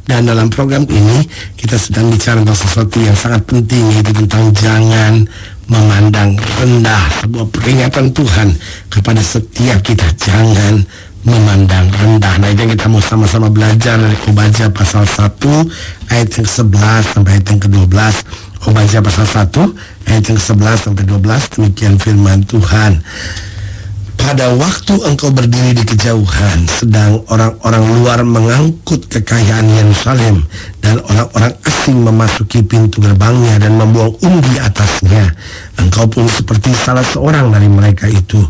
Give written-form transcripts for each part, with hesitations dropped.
Dan dalam program ini kita sedang bicara tentang sesuatu yang sangat penting, yaitu tentang jangan memandang rendah. Sebuah peringatan Tuhan kepada setiap kita, jangan memandang rendah. Nah, itu yang kita mau sama-sama belajar dari Obadya pasal 1 ayat yang 11 sampai ayat yang ke-12. Obadya pasal 1 ayat yang 11 sampai 12. Demikian firman Tuhan. Pada waktu engkau berdiri di kejauhan, sedang orang-orang luar mengangkut kekayaan Yerusalem, dan orang-orang asing memasuki pintu gerbangnya dan membuang undi atasnya, engkau pun seperti salah seorang dari mereka itu.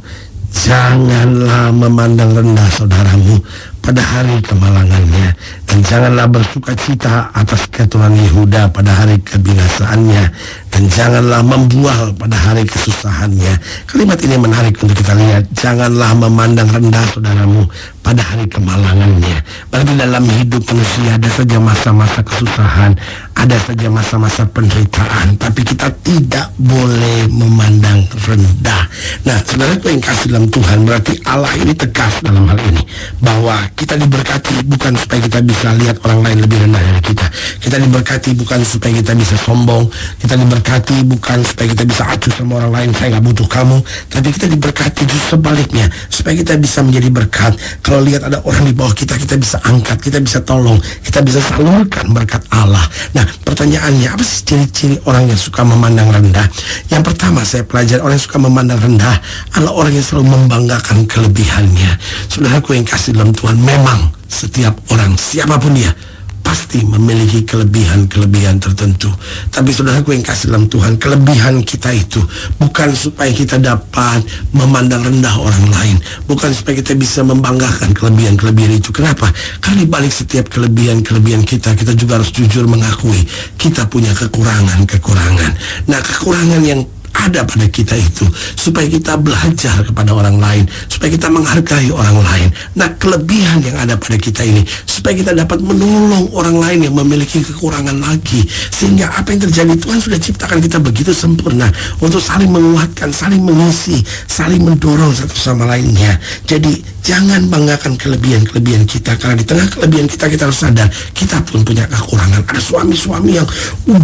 Janganlah memandang rendah saudaramu pada hari kemalangannya, dan janganlah bersuka cita atas keturunan Yehuda pada hari kebinasaannya, dan janganlah membual pada hari kesusahannya. Kalimat ini menarik untuk kita lihat. Janganlah memandang rendah saudaramu pada hari kemalangannya. Berarti dalam hidup manusia ada saja masa-masa kesusahan, ada saja masa-masa penderitaan, tapi kita tidak boleh memandang rendah. Nah, saudaraku yang kasih dalam Tuhan, berarti Allah ini tegas dalam hal ini, bahwa kita diberkati bukan supaya kita bisa lihat orang lain lebih rendah dari kita. Kita diberkati bukan supaya kita bisa sombong. Kita diberkati bukan supaya kita bisa acuh sama orang lain, saya gak butuh kamu. Tapi kita diberkati justru sebaliknya, supaya kita bisa menjadi berkat. Kalau lihat ada orang di bawah kita, kita bisa angkat, kita bisa tolong, kita bisa salurkan berkat Allah. Nah, pertanyaannya, apa sih ciri-ciri orang yang suka memandang rendah? Yang pertama saya pelajari, orang yang suka memandang rendah adalah orang yang selalu membanggakan kelebihannya. Saudaraku yang kasih dalam Tuhan, memang setiap orang, siapapun dia, pasti memiliki kelebihan-kelebihan tertentu. Tapi saudaraku yang kasih dalam Tuhan, kelebihan kita itu bukan supaya kita dapat memandang rendah orang lain, bukan supaya kita bisa membanggakan kelebihan-kelebihan itu. Kenapa? Karena di balik setiap kelebihan-kelebihan kita juga harus jujur mengakui kita punya kekurangan-kekurangan. Nah, kekurangan yang ada pada kita itu supaya kita belajar kepada orang lain, supaya kita menghargai orang lain. Nah, kelebihan yang ada pada kita ini supaya kita dapat menolong orang lain yang memiliki kekurangan lagi, sehingga apa yang terjadi, Tuhan sudah ciptakan kita begitu sempurna untuk saling menguatkan, saling mengisi, saling mendorong satu sama lainnya. Jadi jangan banggakan kelebihan-kelebihan kita, karena di tengah kelebihan kita harus sadar kita pun punya kekurangan. Ada suami-suami yang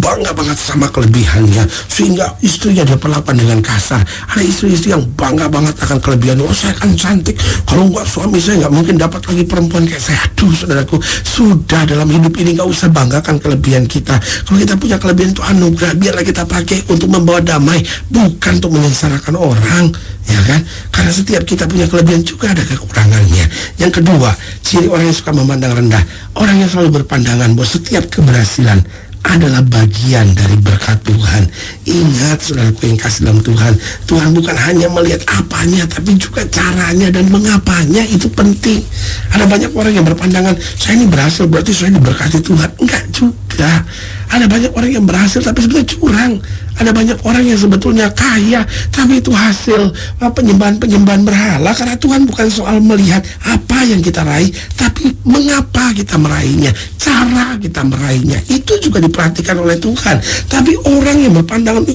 bangga banget sama kelebihannya sehingga istrinya dia perlakuan dengan kasar. Ada istri-istri yang bangga banget akan kelebihan. Oh, saya kan cantik, kalau nggak suami saya nggak mungkin dapat lagi perempuan kayak saya. Aduh, saudaraku, sudah dalam hidup ini nggak usah banggakan kelebihan kita. Kalau kita punya kelebihan itu anugerah, biarlah kita pakai untuk membawa damai, bukan untuk menyengsarakan orang, ya kan? Karena setiap kita punya kelebihan juga ada kekurangannya. Yang kedua, ciri orang yang suka memandang rendah, orang yang selalu berpandangan bahwa setiap keberhasilan adalah bagian dari berkat Tuhan. Ingat, saudaraku yang kasih dalam Tuhan, Tuhan bukan hanya melihat apanya, tapi juga caranya dan mengapanya, itu penting. Ada banyak orang yang berpandangan, saya ini berhasil berarti saya diberkati Tuhan. Enggak juga. Ada banyak orang yang berhasil tapi sebetulnya curang. Ada banyak orang yang sebetulnya kaya tapi itu hasil penyembahan-penyembahan berhala. Karena Tuhan bukan soal melihat apa yang kita raih, tapi mengapa kita meraihnya, cara kita meraihnya, itu juga diperhatikan oleh Tuhan. Tapi orang yang berpandangan,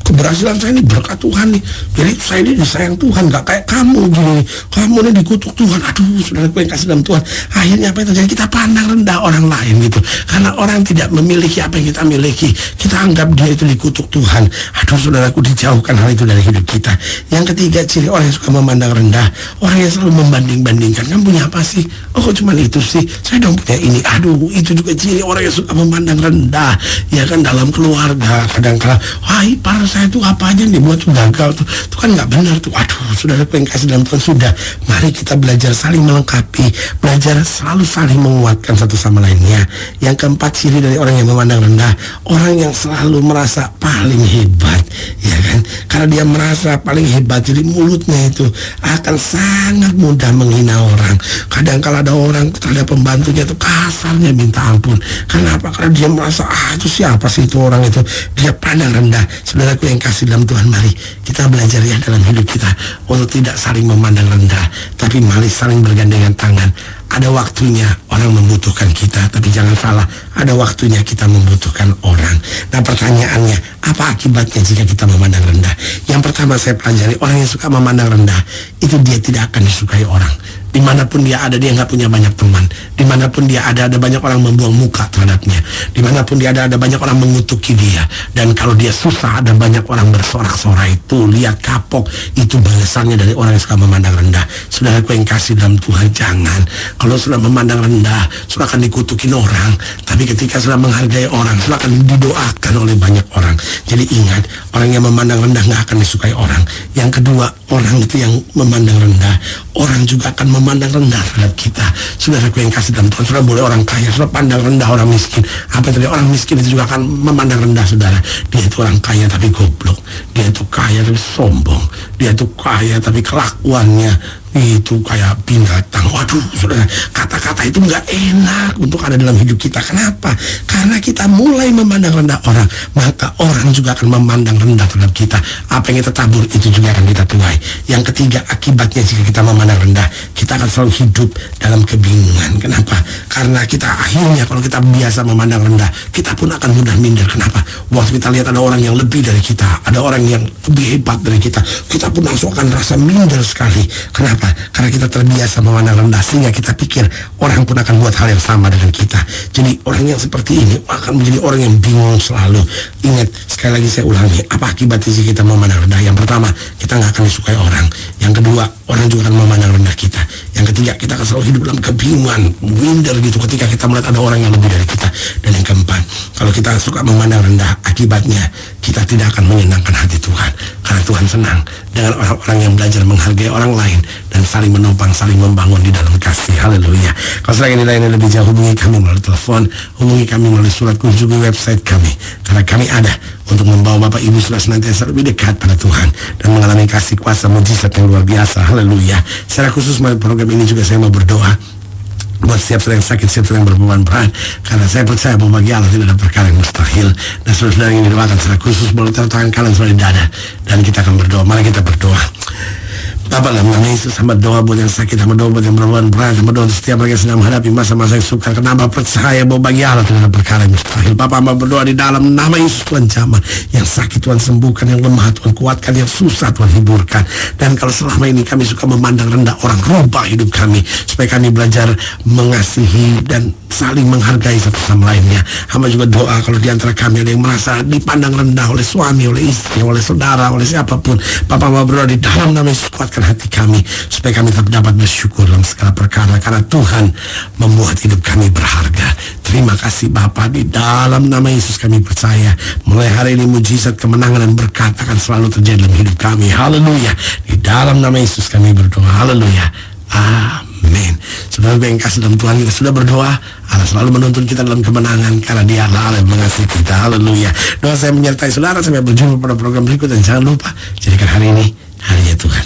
keberhasilan saya ini berkat Tuhan nih, jadi saya ini disayang Tuhan, gak kayak kamu gini, kamu ini dikutuk Tuhan. Aduh, saudaraku yang kasih dalam Tuhan, akhirnya apa yang terjadi? Kita pandang rendah orang lain gitu. Karena orang tidak memiliki apa yang kita miliki, kita anggap dia itu dikutuk Tuhan. Aduh, saudaraku, dijauhkan hal itu dari hidup kita. Yang ketiga, ciri orang yang suka memandang rendah, orang yang selalu membanding-bandingkan. Kamu punya apa sih? Oh, kok cuma itu sih? Saya dong punya ini. Aduh, itu juga ciri orang yang suka memandang rendah. Ya kan, dalam keluarga kadang-kala, wah, para saya tuh apa aja nih buat tuh gagal tuh kan nggak benar tuh. Aduh, saudaraku yang kasih dalam Tuhan, sudah, mari kita belajar saling melengkapi, belajar selalu saling menguatkan satu sama lainnya. Yang keempat, ciri dari orang yang memandang rendah, orang yang selalu merasa paling hebat, ya kan? Karena dia merasa paling hebat, jadi mulutnya itu akan sangat mudah menghina orang. Kadang-kala ada orang terhadap pembantunya itu kasarnya minta ampun. Kenapa? Karena dia merasa, itu siapa sih itu orang itu, dia pandang rendah. Saudaraku yang kasih dalam Tuhan, mari kita belajar ya dalam hidup kita untuk tidak saling memandang rendah, tapi mari saling bergandengan tangan ada waktunya orang membutuhkan kita, tapi jangan salah, ada waktunya kita membutuhkan orang. Nah, pertanyaannya, apa akibatnya jika kita memandang rendah? Yang pertama saya pelajari, orang yang suka memandang rendah itu dia tidak akan disukai orang. Dimanapun dia ada, dia nggak punya banyak teman. Dimanapun dia ada banyak orang membuang muka terhadapnya. Dimanapun dia ada banyak orang mengutuki dia. Dan kalau dia susah, ada banyak orang bersorak-sorai. Itu lihat kapok, itu balasannya dari orang yang suka memandang rendah. Saudaraku yang kasih dalam Tuhan, jangan. Kalau sudah memandang rendah, sudah akan dikutukin orang. Tapi ketika sudah menghargai orang, sudah akan didoakan oleh banyak orang. Jadi ingat, orang yang memandang rendah nggak akan disukai orang. Yang kedua, orang itu yang memandang rendah, orang juga akan memandang rendah terhadap kita. Saudaraku yang kasih dalam Tuhan, saudara boleh orang kaya, saudara pandang rendah orang miskin. Apa yang terjadi? Orang miskin itu juga akan memandang rendah saudara. Dia itu orang kaya tapi goblok. Dia itu kaya tapi sombong. Dia itu kaya tapi kelakuannya itu kayak binatang. Waduh, saudara, kata-kata itu nggak enak untuk ada dalam hidup kita. Kenapa? Karena kita mulai memandang rendah orang, maka orang juga akan memandang rendah terhadap kita. Apa yang kita tabur itu juga akan kita tuai. Yang ketiga, akibatnya jika kita memandang rendah, kita akan selalu hidup dalam kebingungan. Kenapa? Karena kita akhirnya kalau kita biasa memandang rendah, kita pun akan mudah minder. Kenapa? Waktu kita lihat ada orang yang lebih dari kita, ada orang yang lebih hebat dari kita pun langsung akan rasa minder sekali. Kenapa? Karena kita terbiasa memandang rendah, sehingga kita pikir orang pun akan buat hal yang sama dengan kita. Jadi orang yang seperti ini akan menjadi orang yang bingung selalu. Ingat, sekali lagi saya ulangi, apa akibatnya jika kita memandang rendah? Yang pertama, kita nggak akan disukai orang. Yang kedua, orang juga akan memandang rendah kita. Yang ketiga, kita akan selalu hidup dalam kebingungan, minder gitu ketika kita melihat ada orang yang lebih dari kita. Dan yang keempat, kalau kita suka memandang rendah, akibatnya kita tidak akan menyenangkan hati Tuhan. Karena Tuhan senang dengan orang-orang yang belajar menghargai orang lain dan saling menopang, saling membangun di dalam kasih. Haleluya. Kalau sedang ini lainnya lebih jauh, hubungi kami melalui telepon, hubungi kami melalui surat, kunjungi website kami. Karena kami ada untuk membawa Bapak Ibu sudah senantiasa lebih dekat pada Tuhan dan mengalami kasih kuasa mujizat yang luar biasa. Haleluya. Secara khusus melalui program ini juga saya mau berdoa buat setiap yang sakit, setiap yang berbeban berat, karena saya percaya bahwa bagi Allah tidak ada perkara yang mustahil. Dan saudara yang didoakan secara khusus boleh taruh tangan kanan saudara di dada, dan kita akan berdoa. Mari kita berdoa. Bapa, dalam nama Yesus, hamba doa buat yang sakit, hamba doa buat yang berbeban berat, hamba doa setiap mereka yang sedang menghadapi masa-masa yang sukar. Kenapa percaya bahwa bagi Allah tidak ada perkara yang mustahil. Bapa, hamba berdoa di dalam nama Yesus, Tuhan jamah. Yang sakit Tuhan sembuhkan, yang lemah Tuhan kuatkan, yang susah Tuhan hiburkan. Dan kalau selama ini kami suka memandang rendah orang, rubah hidup kami supaya kami belajar mengasihi dan saling menghargai satu sama lainnya. Hamba juga doa kalau di antara kami ada yang merasa dipandang rendah oleh suami, oleh istri, oleh saudara, oleh siapapun, Bapa, hamba berdoa di dalam nama Yesus, kuatkan hati kami supaya kami tetap dapat bersyukur dalam segala perkara, karena Tuhan membuat hidup kami berharga. Terima kasih Bapa, di dalam nama Yesus kami percaya mulai hari ini mujizat, kemenangan dan berkat akan selalu terjadi dalam hidup kami. Haleluya. Di dalam nama Yesus kami berdoa. Haleluya. Amin. Saudara yang kasih dalam Tuhan, kita sudah berdoa, Allah selalu menuntun kita dalam kemenangan karena Dia Allah yang mengasihi kita. Haleluya. Doa saya menyertai saudara sampai berjumpa pada program berikut, dan jangan lupa jadikan hari ini harinya Tuhan.